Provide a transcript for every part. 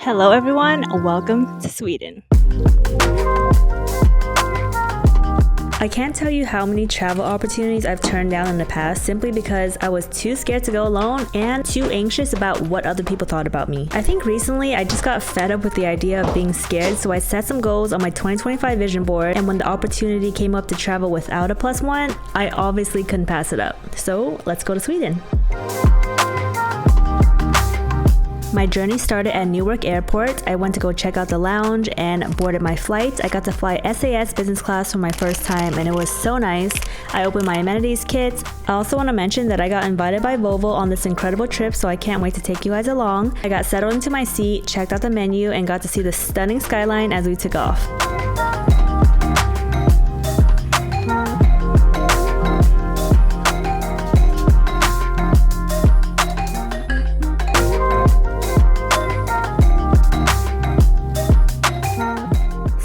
Hello everyone, welcome to Sweden. I can't tell you how many travel opportunities I've turned down in the past simply because I was too scared to go alone and too anxious about what other people thought about me. I think recently I just got fed up with the idea of being scared, so I set some goals on my 2025 vision board, and when the opportunity came up to travel without a +1, I obviously couldn't pass it up. So let's go to Sweden. My journey started at Newark Airport. I went to go check out the lounge and boarded my flight. I got to fly SAS business class for my first time and it was so nice. I opened my amenities kit. I also want to mention that I got invited by Volvo on this incredible trip, so I can't wait to take you guys along. I got settled into my seat, checked out the menu, and got to see the stunning skyline as we took off.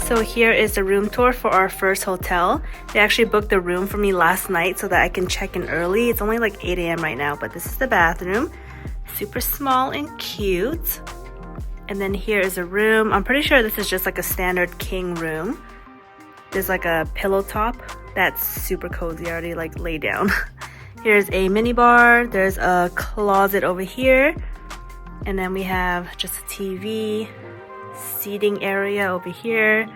So here is the room tour for our first hotel. They actually booked the room for me last night so that I can check in early. It's only like 8 a.m. right now, but this is the bathroom. Super small and cute. And then here is a room. I'm pretty sure this is just like a standard king room. There's like a pillow top that's super cozy. I already like lay down. Here's a mini bar. There's a closet over here. And then we have just a TV, seating area over here,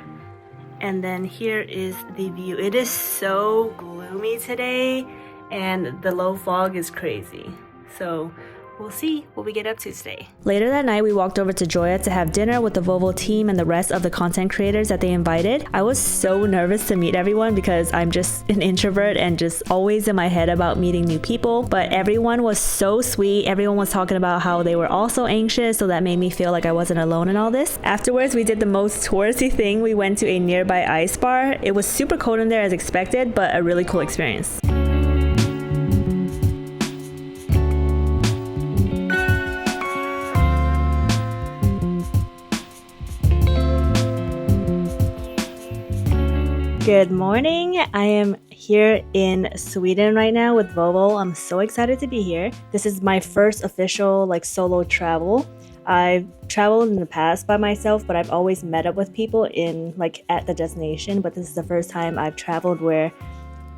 and then here is the view. It is so gloomy today and the low fog is crazy, so we'll see what we get up to today. Later that night, we walked over to Gioia to have dinner with the Volvo team and the rest of the content creators that they invited. I was so nervous to meet everyone because I'm just an introvert and just always in my head about meeting new people, but everyone was so sweet. Everyone was talking about how they were also anxious, so that made me feel like I wasn't alone in all this. Afterwards, we did the most touristy thing. We went to a nearby ice bar. It was super cold in there as expected, but a really cool experience. Good morning. I am here in Sweden right now with Volvo. I'm so excited to be here. This is my first official solo travel. I've traveled in the past by myself, but I've always met up with people in at the destination. But this is the first time I've traveled where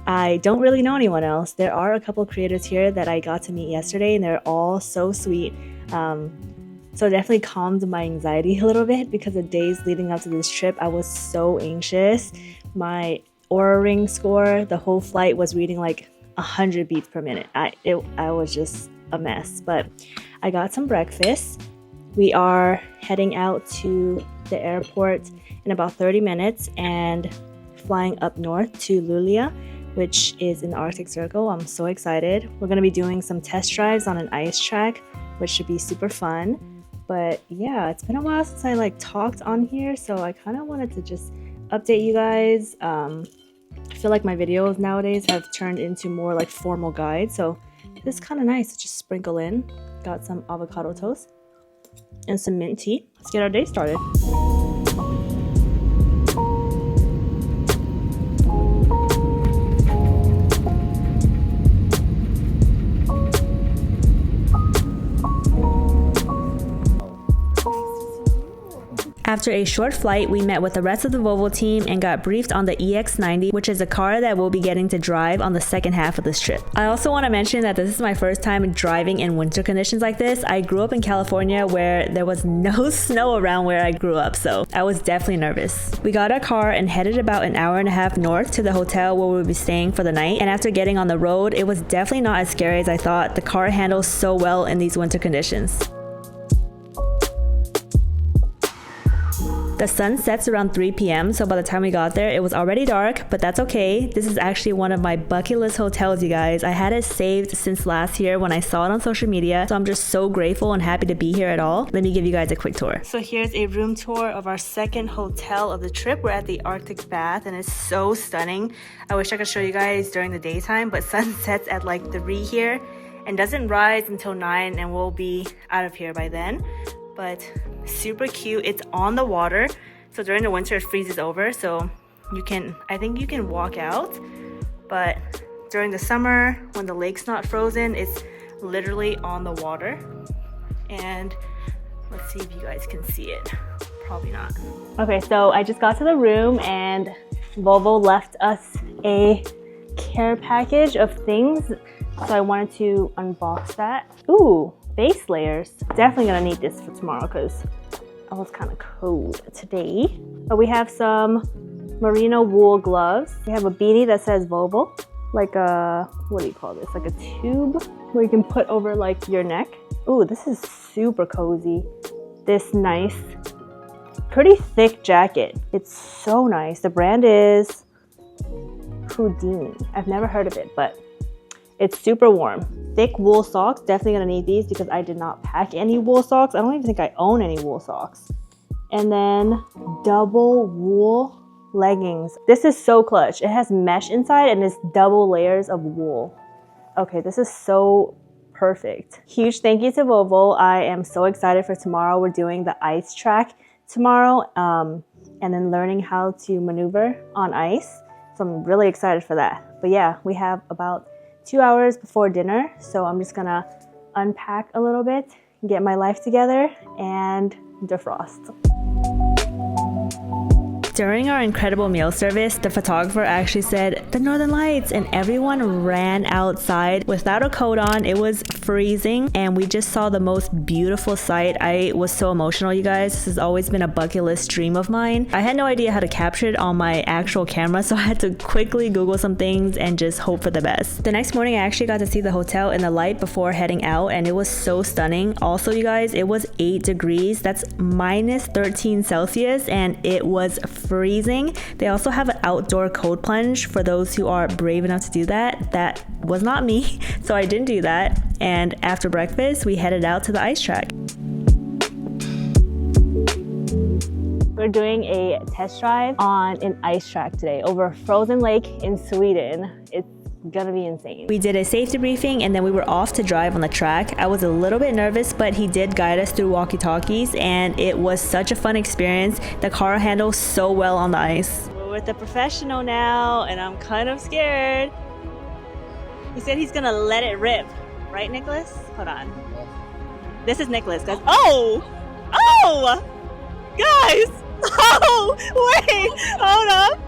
I don't really know anyone else. There are a couple creators here that I got to meet yesterday, and they're all so sweet. So it definitely calmed my anxiety a little bit because the days leading up to this trip, I was so anxious. My Oura Ring score, the whole flight was reading 100 beats per minute. I was just a mess, but I got some breakfast. We are heading out to the airport in about 30 minutes and flying up north to Lulea, which is in the Arctic Circle. I'm so excited. We're going to be doing some test drives on an ice track, which should be super fun. But yeah, it's been a while since I talked on here, so I kind of wanted to just update you guys. I feel like my videos nowadays have turned into more formal guides, so this is kind of nice to just sprinkle in. Got some avocado toast and some mint tea. Let's get our day started. After a short flight, we met with the rest of the Volvo team and got briefed on the EX90, which is a car that we'll be getting to drive on the second half of this trip. I also want to mention that this is my first time driving in winter conditions like this. I grew up in California where there was no snow around where I grew up, so I was definitely nervous. We got our car and headed about an hour and a half north to the hotel where we'll be staying for the night, and after getting on the road, it was definitely not as scary as I thought. The car handles so well in these winter conditions. The sun sets around 3 p.m, so by the time we got there, it was already dark, but that's okay. This is actually one of my bucket list hotels, you guys. I had it saved since last year when I saw it on social media, so I'm just so grateful and happy to be here at all. Let me give you guys a quick tour. So here's a room tour of our second hotel of the trip. We're at the Arctic Bath, and it's so stunning. I wish I could show you guys during the daytime, but sun sets at 3 here and doesn't rise until 9, and we'll be out of here by then. But super cute. It's on the water, so during the winter it freezes over, so I think you can walk out, but during the summer when the lake's not frozen, it's literally on the water. And Let's see if you guys can see it. Probably not. Okay, so I just got to the room and Volvo left us a care package of things. So I wanted to unbox that. Ooh, base layers. Definitely gonna need this for tomorrow because I was kind of cold today. But we have some merino wool gloves. We have a beanie that says Volvo. Like a, what do you call this? Like a tube where you can put over like your neck. Ooh, this is super cozy. This nice, pretty thick jacket. It's so nice. The brand is Houdini. I've never heard of it, but it's super warm. Thick wool socks, definitely gonna need these because I did not pack any wool socks. I don't even think I own any wool socks. And then double wool leggings. This is so clutch. It has mesh inside and it's double layers of wool. Okay, this is so perfect. Huge thank you to Volvo. I am so excited for tomorrow. We're doing the ice track tomorrow and then learning how to maneuver on ice. So I'm really excited for that. But yeah, we have about 2 hours before dinner. So I'm just gonna unpack a little bit, get my life together and defrost. During our incredible meal service, the photographer actually said the Northern Lights and everyone ran outside without a coat on. It was freezing and we just saw the most beautiful sight. I was so emotional, you guys. This has always been a bucket list dream of mine. I had no idea how to capture it on my actual camera, so I had to quickly Google some things and just hope for the best. The next morning, I actually got to see the hotel in the light before heading out and it was so stunning. Also, you guys, it was 8 degrees. That's minus 13 Celsius and it was freezing. They also have an outdoor cold plunge for those who are brave enough to do that. That was not me, so I didn't do that. And after breakfast, we headed out to the ice track. We're doing a test drive on an ice track today over a frozen lake in Sweden. It's gonna be insane. We did a safety briefing and then we were off to drive on the track. I was a little bit nervous, but he did guide us through walkie-talkies and it was such a fun experience. The car handles so well on the ice. We're with a professional now and I'm kind of scared. He said he's gonna let it rip. Right, Nicholas? Hold on. This is Nicholas, guys. Oh! Oh! Guys! Oh! Wait! Hold up!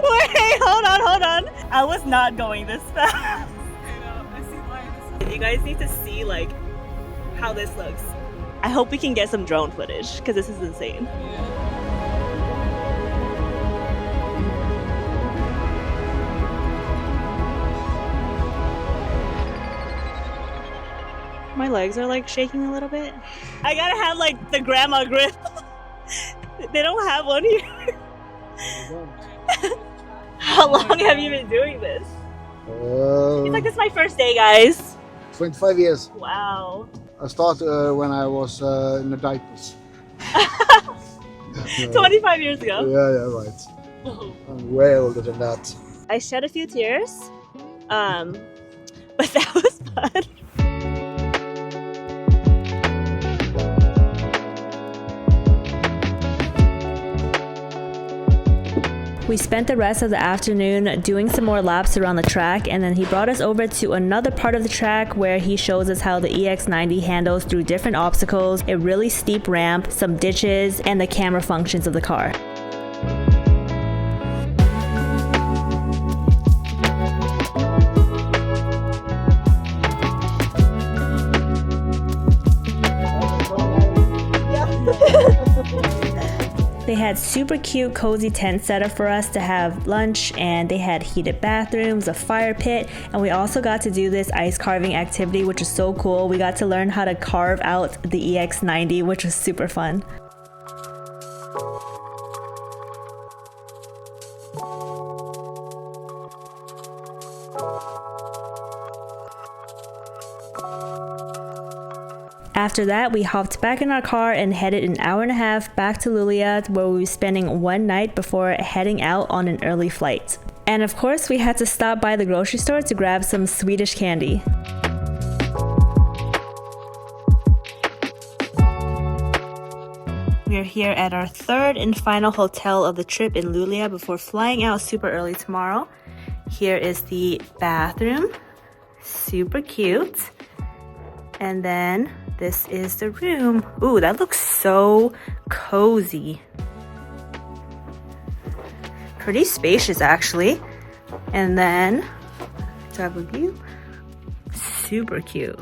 Wait, hold on. I was not going this fast. You guys need to see like how this looks. I hope we can get some drone footage because this is insane. My legs are like shaking a little bit. I gotta have like the grandma grip. They don't have one here. How long have you been doing this? It's like, this is my first day, guys. 25 years. Wow. I started when I was in the diapers. 25 years ago? Yeah, right. I'm way older than that. I shed a few tears, but that was fun. We spent the rest of the afternoon doing some more laps around the track and then he brought us over to another part of the track where he shows us how the EX90 handles through different obstacles, a really steep ramp, some ditches, and the camera functions of the car. They had super cute cozy tent set up for us to have lunch and they had heated bathrooms, a fire pit, and we also got to do this ice carving activity, which is so cool. We got to learn how to carve out the EX90, which was super fun. After that, we hopped back in our car and headed an hour and a half back to Luleå, where we were spending one night before heading out on an early flight. And of course, we had to stop by the grocery store to grab some Swedish candy. We are here at our third and final hotel of the trip in Luleå before flying out super early tomorrow. Here is the bathroom, super cute. And then This is the room. Ooh, that looks so cozy. Pretty spacious actually. And then travel view, super cute.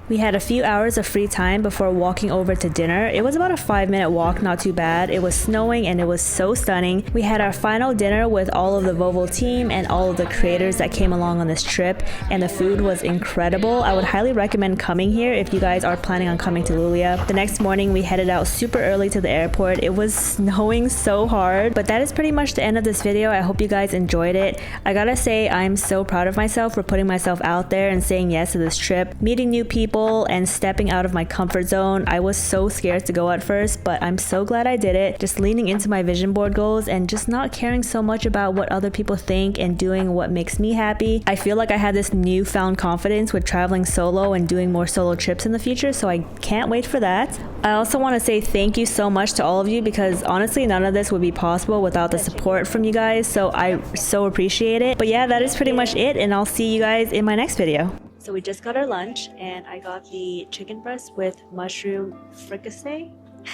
We had a few hours of free time before walking over to dinner. It was about a 5-minute walk, not too bad. It was snowing and it was so stunning. We had our final dinner with all of the Volvo team and all of the creators that came along on this trip, and the food was incredible. I would highly recommend coming here if you guys are planning on coming to Luleå. The next morning we headed out super early to the airport. It was snowing so hard, but that is pretty much the end of this video. I hope you guys enjoyed it. I gotta say, I'm so proud of myself for putting myself out there and saying yes to this trip, meeting new people, and stepping out of my comfort zone. I was so scared to go at first, but I'm so glad I did it. Just leaning into my vision board goals and just not caring so much about what other people think and doing what makes me happy. I feel like I had this newfound confidence with traveling solo and doing more solo trips in the future, so I can't wait for that. I also want to say thank you so much to all of you, because honestly none of this would be possible without the support from you guys, so I so appreciate it. But yeah, that is pretty much it, and I'll see you guys in my next video. So we just got our lunch, and I got the chicken breast with mushroom fricassee.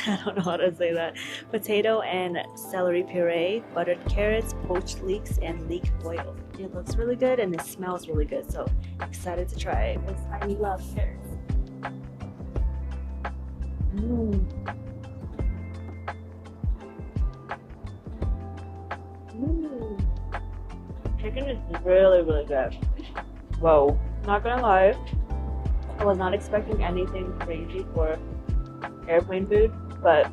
I don't know how to say that. Potato and celery puree, buttered carrots, poached leeks, and leek oil. It looks really good and it smells really good, so excited to try it because I love carrots. Chicken is really, really good. Whoa. Not gonna lie, I was not expecting anything crazy for airplane food, but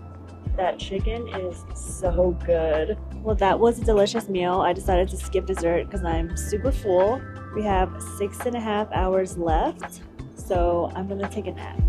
that chicken is so good. Well, that was a delicious meal. I decided to skip dessert because I'm super full. We have 6.5 hours left, so I'm gonna take a nap.